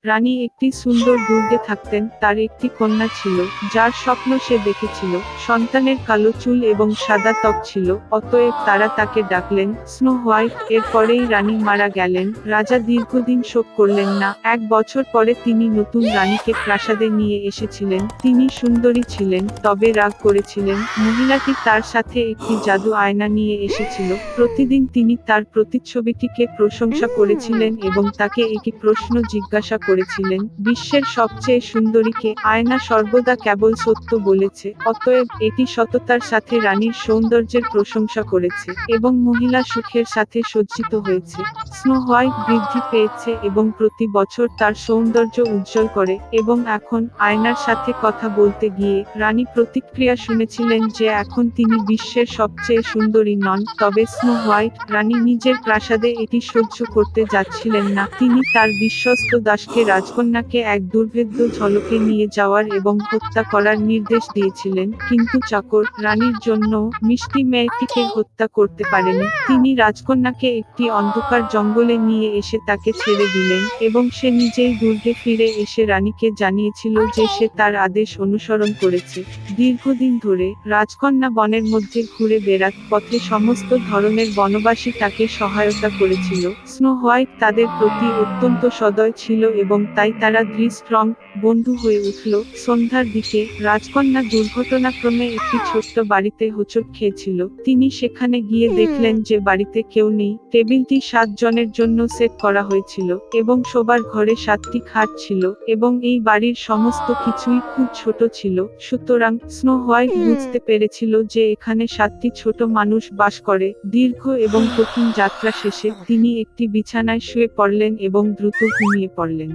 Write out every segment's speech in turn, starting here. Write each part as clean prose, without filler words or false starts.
রানী একটি সুন্দর দুর্গে থাকতেন। তার একটি কন্যা ছিল, যার স্বপ্ন সে দেখেছিল। সন্তানের কালো চুল এবং সাদা ত্বক ছিল, অতএব তারা তাকে ডাকলেন স্নো হোয়াইট। এর পরেই রানী মারা গেলেন। রাজা দীর্ঘদিন শোক করলেন না। 1 বছর পরে তিনি নতুন রানীকে প্রাসাদে নিয়ে এসেছিলেন। তিনি সুন্দরী ছিলেন, তবে রাগ করেছিলেন। মহিলাটি তার সাথে একটি জাদু আয়না নিয়ে এসেছিল। প্রতিদিন তিনি তার প্রতিচ্ছবিটিকে প্রশংসা করেছিলেন এবং তাকে একটি প্রশ্ন জিজ্ঞাসা করেছিলেন, বিশ্বের সবচেয়ে সুন্দরীকে? আয়না সর্বদা কেবল সত্য বলেছে, অতএব এটি সততার সাথে রানীর সৌন্দর্যের প্রশংসা করেছে এবং মহিলা সুখের সাথে সজ্জিত হয়েছে। স্নো হোয়াইট বৃদ্ধি পেয়েছে এবং প্রতি বছর তার সৌন্দর্য উজ্জ্বল করে, এবং এখন আয়নার সাথে কথা বলতে গিয়ে রানী প্রতিক্রিয়া শুনেছিলেন যে এখন তিনি বিশ্বের সবচেয়ে সুন্দরী নন। তবে স্নো হোয়াইট রানী নিজের প্রাসাদে এটি সহ্য করতে যাচ্ছিলেন না। তিনি তার বিশ্বস্ত দাসকে রাজকন্যাকে এক দুর্ভেদ্য ঝলকে নিয়ে যাওয়ার এবং হত্যা করার নির্দেশ দিয়েছিলেন, কিন্তু চাকর রানীর জন্য মিষ্টি মেয়েটিকে হত্যা করতে পারেনি। তিনি রাজকন্যাকে একটি অন্ধকার জঙ্গলে নিয়ে এসে তাকে ছেড়ে দিলেন এবং সে নিজেই দুর্গে ফিরে এসে রানীকে জানিয়েছিল যে সে তার আদেশ অনুসরণ করেছে। দীর্ঘদিন ধরে রাজকন্যা বনের মধ্যে ঘুরে বেড়াত পথে সমস্ত ধরনের বনবাসী তাকে সহায়তা করেছিল। স্নো হোয়াইট তাদের প্রতি অত্যন্ত সদয় ছিল এবং তাই তারা স্ট্রং বন্ধু হয়ে উঠল। সন্ধ্যার দিকে রাজকন্যা দুর্ঘটনাক্রমে একটি ছোট্ট বাড়িতে হোঁচট খেয়েছিল। তিনি সেখানে গিয়ে দেখলেন যে বাড়িতে কেউ নেই। টেবিলটি 7 জনের জন্য সেট করা হয়েছিল এবং শোবার ঘরে 7টি খাট ছিল, এবং এই বাড়ির সমস্ত কিছুই খুব ছোট ছিল। সুতরাং স্নো হোয়াইট বুঝতে পেরেছিল যে এখানে 7টি ছোট মানুষ বাস করে। দীর্ঘ এবং কঠিন যাত্রা শেষে তিনি একটি বিছানায় শুয়ে পড়লেন এবং দ্রুত ঘুমিয়ে পড়লেন।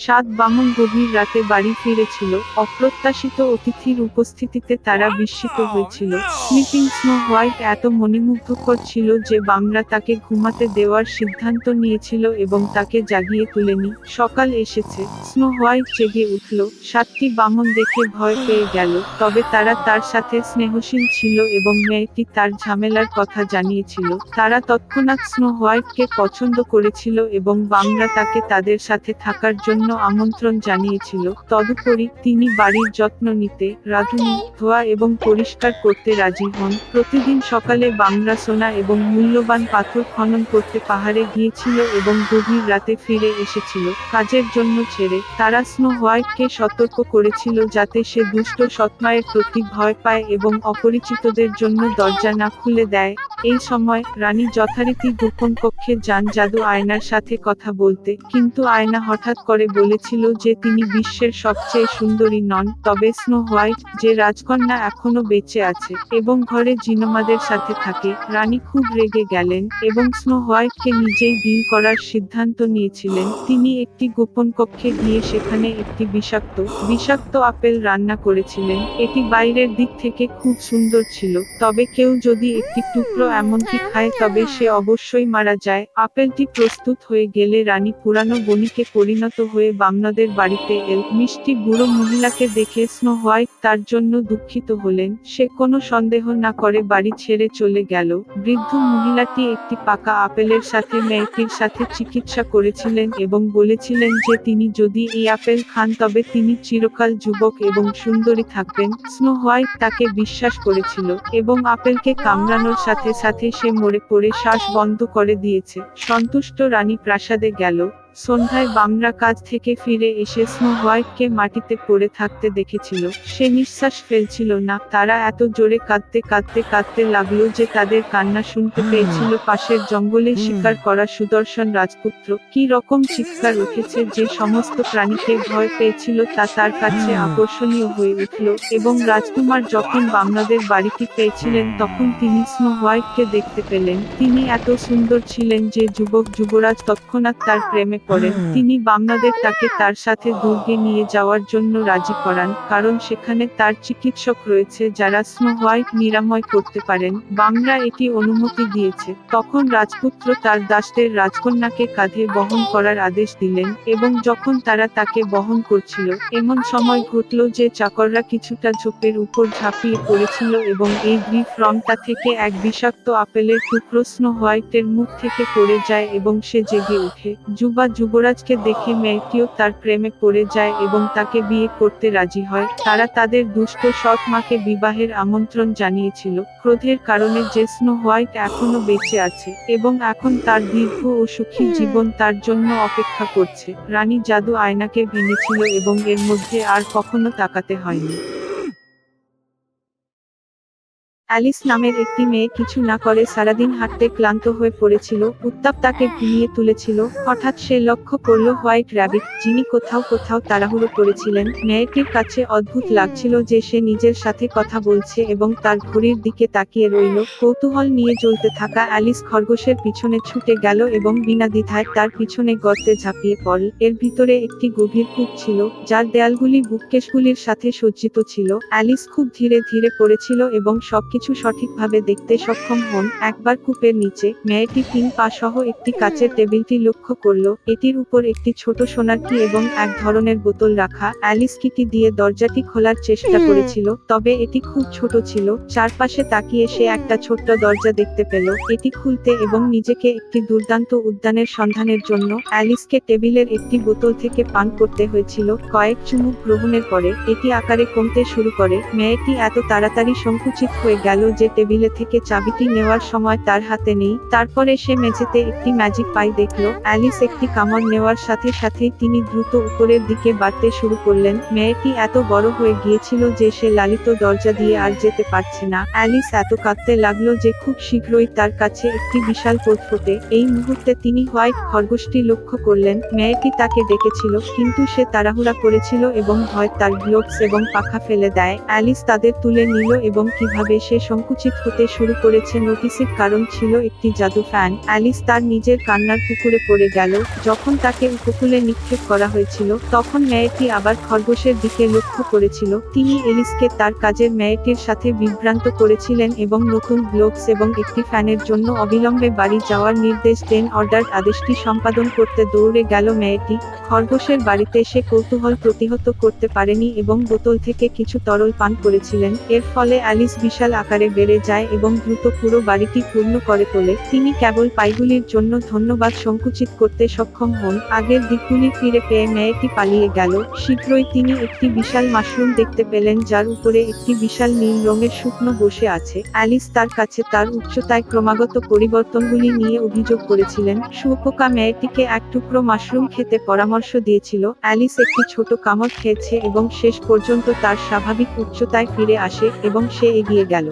7 বামন গভীর রাতে বাড়ি ফিরেছিল। অপ্রত্যাশিত অতিথির উপস্থিতিতে তারা বিস্মিত হয়েছিল। স্লিপিং স্নো হোয়াইট এত মনোমুগ্ধকর ছিল যে বামরা তাকে ঘুমাতে দেওয়ার সিদ্ধান্ত নিয়েছিল এবং তাকে জাগিয়ে তুলেনি। সকাল এসেছে। স্নো হোয়াইট জেগে উঠল। 7টি বামন দেখে ভয় পেয়ে গেল, তবে তারা তার সাথে স্নেহশীল ছিল এবং মেয়েটি তার ঝামেলার কথা জানিয়েছিল। তারা তৎক্ষণাৎ স্নো হোয়াইটকে পছন্দ করেছিল এবং বামরা তাকে তাদের সাথে থাকার জন্য আমন্ত্রণ জানিয়েছিল। তদুপরি তিনি বাড়ির যত্ন নিতে, রাঁধুনি, ধোয়া এবং পরিষ্কার করতে রাজি হন। প্রতিদিন সকালে বামরা সোনা এবং মূল্যবান পাথর খনন করতে পাহাড়ে গিয়েছিল এবং গভীর রাতে ফিরে এসেছিল কাজের জন্য ছেড়ে। তারা স্নো হোয়াইটকে সতর্ক করেছিল যাতে সে দুষ্ট সৎমায়ের প্রতি ভয় পায় এবং অপরিচিতদের জন্য দরজা না খুলে দেয়। এই সময় রানী যথারীতি গোপন কক্ষে যান জাদু আয়নার সাথে কথা বলতে, কিন্তু আয়না হঠাৎ করে বলেছিল যে তিনি বিশ্বের সবচেয়ে সুন্দরী নন। তবে স্নো হোয়াইট, যে রাজকন্যা এখনো বেঁচে আছে এবং ঘরে জিনোমাদের সাথে থাকে। রানী খুব রেগে গেলেন এবং স্নো হোয়াইটকে নিজেই ডিল করার সিদ্ধান্ত নিয়েছিলেন। তিনি একটি গোপন কক্ষে গিয়ে সেখানে একটি বিষাক্ত আপেল রান্না করেছিলেন। এটি বাইরের দিক থেকে খুব সুন্দর ছিল, তবে কেউ যদি একটি টুকরো এমনকি খায় তবে সে অবশ্যই মারা যায়। আপেলটি প্রস্তুত হয়ে গেলে রানী পুরানো বণিকে পরিণত হয়ে বামনাদের বাড়িতে এল। মিষ্টি বুড়ো মহিলাকে দেখে স্নো হোয়াইট তার জন্য দুঃখিত হলেন। সে কোনো সন্দেহ না করে বাড়ি ছেড়ে চলে গেল। বৃদ্ধ মহিলাটি একটি পাকা আপেলের সাথে মেয়েটির সাথে চিকিৎসা করেছিলেন এবং বলেছিলেন যে তিনি যদি এই আপেল খান তবে তিনি চিরকাল যুবক এবং সুন্দরী থাকবেন। স্নো হোয়াইট তাকে বিশ্বাস করেছিল এবং আপেলকে কামড়ানোর সাথে সাথে সে মরে পড়ে শ্বাস বন্ধ করে দিয়েছে। সন্তুষ্ট রানী প্রাসাদে গেল। সন্ধ্যায় বামরা কাজ থেকে ফিরে এসে স্নো হোয়াইটকে মাটিতে পড়ে থাকতে দেখেছিল। সে নিঃশ্বাস ফেলছিল না। তারা এত জোরে কাঁদতে লাগলো যে তাদের কান্না শুনতে পেয়েছিল পাশের জঙ্গলে শিকার করা সুদর্শন রাজপুত্র। কি রকম চিৎকার উঠেছে যে সমস্ত প্রাণীকে ভয় পেয়েছিল তা তার কাছে আকর্ষণীয় হয়ে উঠল, এবং রাজকুমার যখন বামনাদের বাড়িটি পেয়েছিলেন তখন তিনি স্নো হোয়াইটকে দেখতে পেলেন। তিনি এত সুন্দর ছিলেন যে যুবরাজ তৎক্ষণাৎ তার প্রেমে পড়েন। তিনি বামনাদের তাকে তার সাথে দুর্গে নিয়ে যাওয়ার জন্য রাজি করান, কারণ সেখানে তার চিকিৎসক রয়েছে যারা স্নো হোয়াইট নিরাময় করতে পারেন। বামরা এটি অনুমতি দিয়েছে। তখন রাজপুত্র তার দাসদের রাজকন্যাকে কাঁধে বহন করার আদেশ দিলেন, এবং যখন তারা তাকে বহন করছিল এমন সময় ঘটল যে চাকররা কিছুটা ঝোপের উপর ঝাঁপিয়ে পড়েছিল এবং এই রংটা থেকে এক বিষাক্ত আপেলের টুকরো স্নো হোয়াইটের মুখ থেকে পড়ে যায় এবং সে জেগে ওঠে। যুবা যুবরাজকে দেখে মেয়েটিও তার প্রেমে পড়ে যায় এবং তাকে বিয়ে করতে রাজি হয়। তারা তাদের দুষ্ট সৎ মাকে বিবাহের আমন্ত্রণ জানিয়েছিল, ক্রোধের কারণে যে স্নো হোয়াইট এখনো বেঁচে আছে এবং এখন তার দীর্ঘ ও সুখী জীবন তার জন্য অপেক্ষা করছে। রানী জাদু আয়নাকে ভেঙেছিল এবং এর মধ্যে আর কখনো তাকাতে হয়নি। অ্যালিস নামের একটি মেয়ে কিছু না করে সারাদিন হাঁটতে ক্লান্ত হয়ে পড়েছিল। উত্তাপ তাকে ঘুমিয়ে তুলেছিল। হঠাৎ সে লক্ষ্য করল হোয়াইট র্যাবিট, যিনি কোথাও কোথাও তাড়াহুড়ো করেছিলেন। মেয়েটির কাছে অদ্ভুত লাগছিল যে সে নিজের সাথে কথা বলছে এবং তার ঘড়ির দিকে তাকিয়ে রইল। কৌতূহল নিয়ে জ্বলতে থাকা অ্যালিস খরগোশের পিছনে ছুটে গেল এবং বিনা দ্বিধায় তার পিছনে গর্তে ঝাঁপিয়ে পড়ল। এর ভিতরে একটি গভীর কূপ ছিল, যার দেয়ালগুলি বুককেসগুলির সাথে সজ্জিত ছিল। অ্যালিস খুব ধীরে ধীরে পড়েছিল এবং সবকিছু সঠিকভাবে দেখতে সক্ষম হন। একবার কূপের নিচে মেয়েটি 3 পা সহ একটি কাচের টেবিলটি লক্ষ্য করল। এটির উপর একটি ছোট সোনার কি এবং এক ধরনের বোতল রাখা। অ্যালিস কিটি দিয়ে দরজাটি খোলার চেষ্টা করেছিল, তবে এটি খুব ছোট ছিল। চারপাশে তাকিয়ে সে একটা ছোট্ট দরজা দেখতে পেল। এটি খুলতে এবং নিজেকে একটি দুর্দান্ত উদ্যানের সন্ধানের জন্য অ্যালিসকে টেবিলের একটি বোতল থেকে পান করতে হয়েছিল। কয়েক চুমুক গ্রহণের পরে এটি আকারে কমতে শুরু করে। মেয়েটি এত তাড়াতাড়ি সংকুচিত হয়ে গেল যে টেবিলে থেকে চাবিটি নেওয়ার সময় তার হাতে নেই। তারপরে সে মেঝেতে একটি ম্যাজিক পাই দেখল। অ্যালিস একটি কামড় নেওয়ার সাথে সাথেই তিনি দ্রুত উপরের দিকে বাড়তে শুরু করলেন। মেয়েটি এত বড় হয়ে গিয়েছিল যে সে লালিত দরজা দিয়ে আর যেতে পারছে না। অ্যালিস এত কাঁদতে লাগলো যে খুব শীঘ্রই তার কাছে একটি বিশাল পথ ফোটে। এই মুহূর্তে তিনি হোয়াইট খরগোশটি লক্ষ্য করলেন। মেয়েটি তাকে ডেকেছিল, কিন্তু সে তাড়াহুড়া করেছিল এবং ভয় তার গ্লোভস এবং পাখা ফেলে দেয়। অ্যালিস তাদের তুলে নিল এবং কিভাবে সে সংকুচিত হতে শুরু করেছে নোটিসের কারণ ছিল একটি জাদু ফ্যান। অ্যালিস তার নিজের কান্নার পুকুরে পড়ে গেল। যখন তাকে উপকূলে নিক্ষেপ করা হয়েছিল, তখন মেয়েটি আবার খরগোশের দিকে লক্ষ্য করেছিল। তিনি এলিসকে তার কাজের মেয়েটির সাথে বিভ্রান্ত করেছিলেন এবং নতুন গ্লোভস এবং একটি ফ্যানের জন্য অবিলম্বে বাড়ি যাওয়ার নির্দেশ দেন। অর্ডার আদেশটি সম্পাদন করতে দৌড়ে গেল মেয়েটি। খরগোশের বাড়িতে সে কৌতূহল প্রতিহত করতে পারেনি এবং বোতল থেকে কিছু তরল পান করেছিলেন। এর ফলে অ্যালিস বিশাল আকারে বেড়ে যায় এবং দ্রুত পুরো বাড়িটি পূর্ণ করে তোলে। তিনি কেবল পাইগুলির জন্য ধন্যবাদ সংকুচিত করতে সক্ষম হন। আগের দিকগুলি ফিরে পেয়ে মেয়েটি পালিয়ে গেল। শীঘ্রই তিনি একটি বিশাল মাশরুম দেখতে পেলেন, যার উপরে একটি বিশাল নীল রঙের শুকনো বসে আছে। অ্যালিস তার কাছে তার উচ্চতায় ক্রমাগত পরিবর্তনগুলি নিয়ে অভিযোগ করেছিলেন। শুঁয়োপোকা মেয়েটিকে এক টুকরো মাশরুম খেতে পরামর্শ দিয়েছিল। অ্যালিস একটি ছোট কামড় খেয়েছে এবং শেষ পর্যন্ত তার স্বাভাবিক উচ্চতায় ফিরে আসে এবং সে এগিয়ে গেল।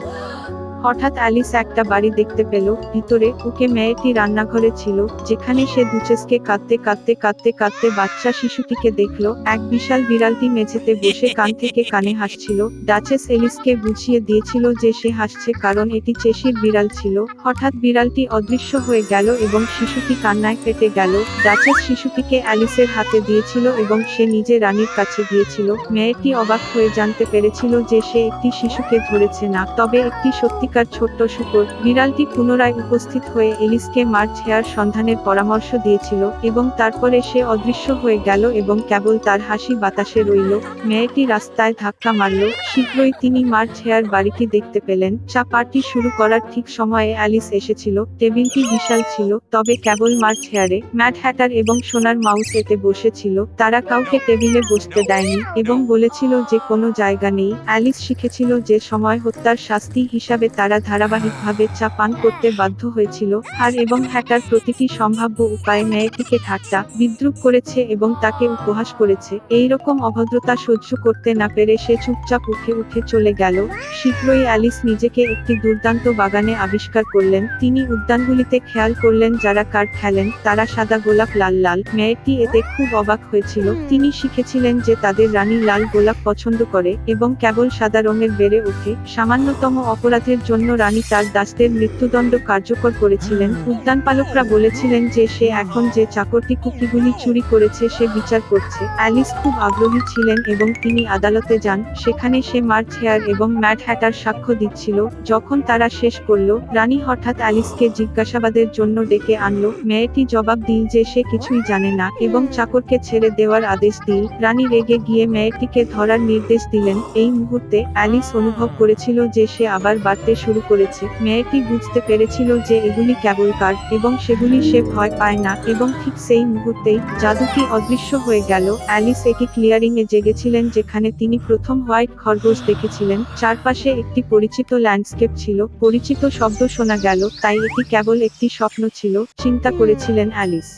হঠাৎ অ্যালিস একটা বাড়ি দেখতে পেল। ভিতরে ওকে মেয়েটি রান্নাঘরে ছিল, যেখানে সে দুচেসকে কাঁদতে কাঁদতে কাঁদতে কাঁদতে বাচ্চা শিশুটিকে দেখল। এক বিশাল বিড়ালটি মেঝেতে বসে কান থেকে কানে হাসছিল। ডাচেস এলিসকে বুঝিয়ে দিয়েছিল যে সে হাসছে কারণ এটি চেশির বিড়াল ছিল। হঠাৎ বিড়ালটি অদৃশ্য হয়ে গেল এবং শিশুটি কান্নায় ফেটে গেল। ডাচেস শিশুটিকে অ্যালিসের হাতে দিয়েছিল এবং সে নিজে রানীর কাছে গিয়েছিল। মেয়েটি অবাক হয়ে জানতে পেরেছিল যে সে একটি শিশুকে ধরেছে না, তবে একটি সত্যি ছোট্ট শূকর। বিড়ালটি পুনরায় উপস্থিত হয়ে এলিসকে মার্চ হেয়ার সন্ধানের পরামর্শ দিয়েছিল এবং তারপরে সে অদৃশ্য হয়ে গেল এবং কেবল তার হাসি বাতাসে রইল। মেয়েটি রাস্তায় ধাক্কা মারল। শীঘ্রই তিনি মার্চ হেয়ার বাড়িটি দেখতে পেলেন। চা পার্টি শুরু করার ঠিক সময়ে অ্যালিস এসেছিল। টেবিলটি বিশাল ছিল, তবে কেবল মার্চ হেয়ারে ম্যাড হ্যাটার এবং সোনার মাউস এতে বসেছিল। তারা কাউকে টেবিলে বসতে দেয়নি এবং বলেছিল যে কোনো জায়গা নেই। অ্যালিস শিখেছিল যে সময় হত্যার শাস্তি হিসাবে তারা ধারাবাহিকভাবে চা পান করতে বাধ্য হয়েছিল। আর এবং হ্যাটার প্রতিটি সম্ভাব্য উপায়ে মেয়েটিকে ঠাট্টা বিদ্রুপ করেছে এবং তাকে উপহাস করেছে। এই রকম অভদ্রতা সহ্য করতে না পেরে সে চুপচাপ উঠে চলে গেল। শীঘ্রই অ্যালিস নিজেকে একটি দুর্দান্ত বাগানে আবিষ্কার করলেন। তিনি উদ্যানগুলিতে খেয়াল করলেন যারা কার্ড খেলেন তারা সাদা গোলাপ লাল লাল। মেয়েটি এতে খুব অবাক হয়েছিল। তিনি শিখেছিলেন যে তাদের রানী লাল গোলাপ পছন্দ করে এবং কেবল সাদা রঙের বেড়ে ওঠে। সামান্যতম অপরাধের জন্য রানী তার দাসদের মৃত্যুদণ্ড কার্যকর করেছিলেন। উদ্যানপালকরা বলেছিলেন যে সে এখন যে চাকরটি কুকিগুলি চুরি করেছে সে বিচার করছে। অ্যালিস খুব আগ্রহী ছিলেন এবং তিনি আদালতে যান। সেখানে সে মার্চ হেয়ার এবং ম্যাড হ্যাটার সাক্ষ্য দিচ্ছিল। যখন তারা শেষ করল, রানী হঠাৎ অ্যালিসকে জিজ্ঞাসাবাদের জন্য ডেকে আনলো। মেয়েটি জবাব দিল যে সে কিছুই জানে না এবং চাকরকে ছেড়ে দেওয়ার আদেশ দিল। রানী রেগে গিয়ে মেয়েটিকে ধরার নির্দেশ দিলেন। এই মুহূর্তে অ্যালিস অনুভব করেছিল যে সে আবার বাড়তে শুরু করেছে। মেয়েটি বুঝতে পেরেছিল যে এগুলি কেবল কার্ড এবং সেগুলি সে ভয় পায় না এবং ঠিক সেই মুহূর্তেই জাদুটি অদৃশ্য হয়ে গেল। অ্যালিস একটি ক্লিয়ারিং এ জেগেছিলেন যেখানে তিনি প্রথম হোয়াইট খরগোশ দেখেছিলেন। চারপাশে একটি পরিচিত ল্যান্ডস্কেপ ছিল, পরিচিত শব্দ শোনা গেল, তাই এটি কেবল একটি স্বপ্ন ছিল, চিন্তা করেছিলেন অ্যালিস।